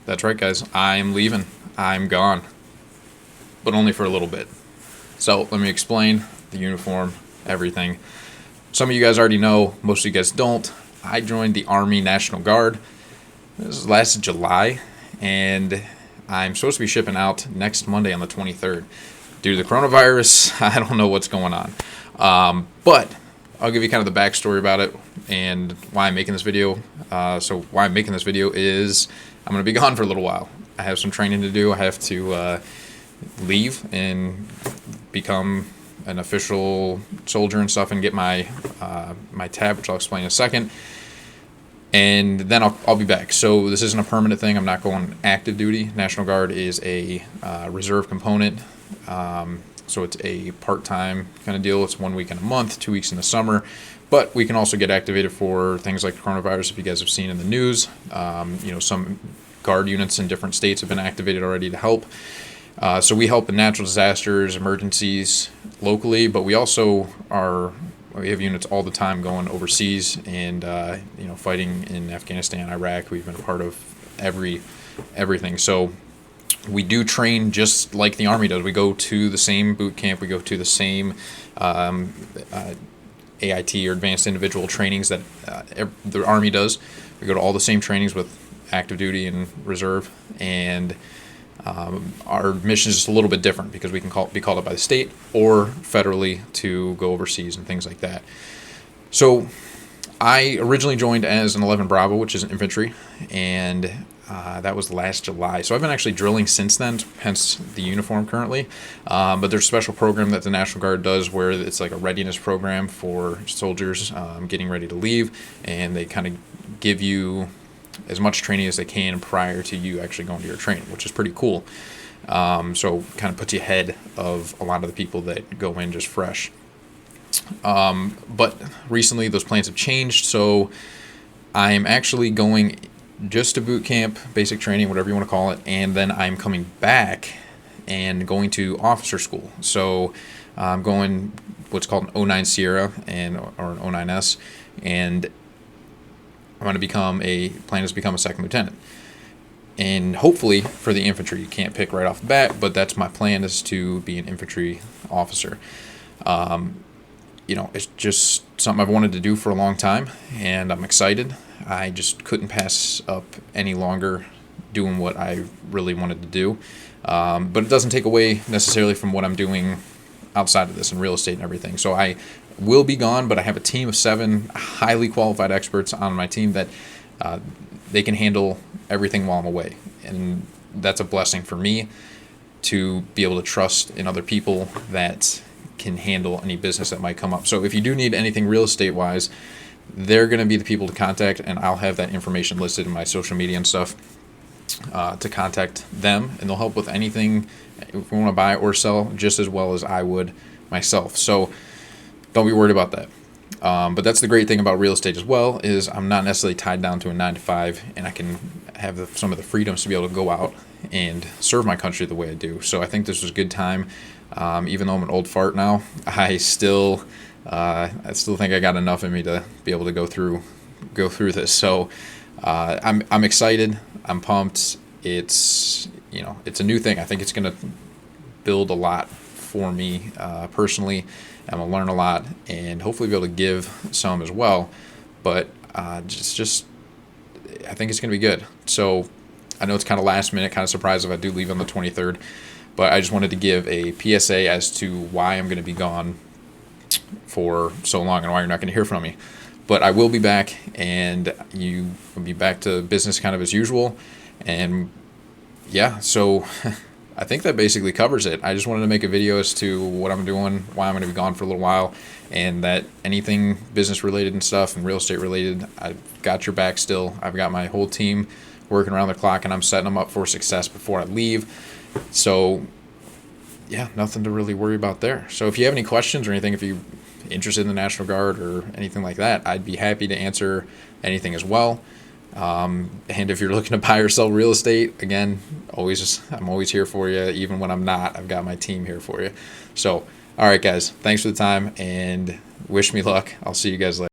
That's right, guys. I'm leaving. I'm gone. But only for a little bit. So let me explain the uniform, everything. Some of you guys already know, most of you guys don't. I joined the Army National Guard. This was last July, and I'm supposed to be shipping out next Monday on the 23rd. Due to the coronavirus, I don't know what's going on. But I'll give you kind of the backstory about it and why I'm making this video. So why I'm making this video is I'm going to be gone for a little while. I have some training to do. I have to leave and become an official soldier and stuff and get my my tab, which I'll explain in a second. And then I'll be back. So this isn't a permanent thing. I'm not going active duty. National Guard is a reserve component. So it's a part-time kind of deal. It's 1 week in a month, 2 weeks in the summer. But we can also get activated for things like coronavirus, if you guys have seen in the news. Some Guard units in different states have been activated already to help. So we help in natural disasters, emergencies locally, but we have units all the time going overseas and fighting in Afghanistan, Iraq. We've been a part of everything. So we do train just like the Army does. We go to the same boot camp. We go to the same AIT or advanced individual trainings that the Army does. We go to all the same trainings with active duty and reserve, and our mission is just a little bit different because we can be called up by the state or federally to go overseas and things like that. So I originally joined as an 11 Bravo, which is an infantry, and that was last July. So I've been actually drilling since then, hence the uniform currently. But there's a special program that the National Guard does where it's like a readiness program for soldiers getting ready to leave, and they kind of give you as much training as they can prior to you actually going to your training, which is pretty cool. So kind of puts you ahead of a lot of the people that go in just fresh. But recently those plans have changed, so I'm actually going just to boot camp, basic training, whatever you want to call it, and then I'm coming back and going to officer school. So I'm going what's called an 09 Sierra or an 09S, and I'm going to plan is become a second lieutenant. And hopefully for the infantry, you can't pick right off the bat, but that's my plan, is to be an infantry officer. It's just something I've wanted to do for a long time, and I'm excited. I just couldn't pass up any longer doing what I really wanted to do. But it doesn't take away necessarily from what I'm doing outside of this in real estate and everything. So I will be gone, but I have a team of 7 highly qualified experts on my team that they can handle everything while I'm away. And that's a blessing for me to be able to trust in other people that can handle any business that might come up. So if you do need anything real estate wise, they're going to be the people to contact, and I'll have that information listed in my social media and stuff to contact them, and they'll help with anything if we want to buy or sell just as well as I would myself. So don't be worried about that. But that's the great thing about real estate as well, is I'm not necessarily tied down to a 9-to-5, and I can have some of the freedoms to be able to go out and serve my country the way I do. So I think this was a good time. Even though I'm an old fart now, I still think I got enough in me to be able to go through this. So I'm excited. I'm pumped. It's a new thing. I think it's going to build a lot for me personally. I'm going to learn a lot and hopefully be able to give some as well. But I think it's going to be good. So I know it's kind of last minute, kind of surprised if I do leave on the 23rd. But I just wanted to give a PSA as to why I'm going to be gone for so long and why you're not going to hear from me. But I will be back, and you will be back to business kind of as usual. And yeah, so I think that basically covers it. I just wanted to make a video as to what I'm doing, why I'm going to be gone for a little while, and that anything business related and stuff and real estate related, I've got your back still. I've got my whole team working around the clock, and I'm setting them up for success before I leave. So yeah, nothing to really worry about there. So if you have any questions or anything, if you're interested in the National Guard or anything like that, I'd be happy to answer anything as well. And if you're looking to buy or sell real estate, again, I'm always here for you. Even when I'm not, I've got my team here for you. So, all right, guys, thanks for the time, and wish me luck. I'll see you guys later.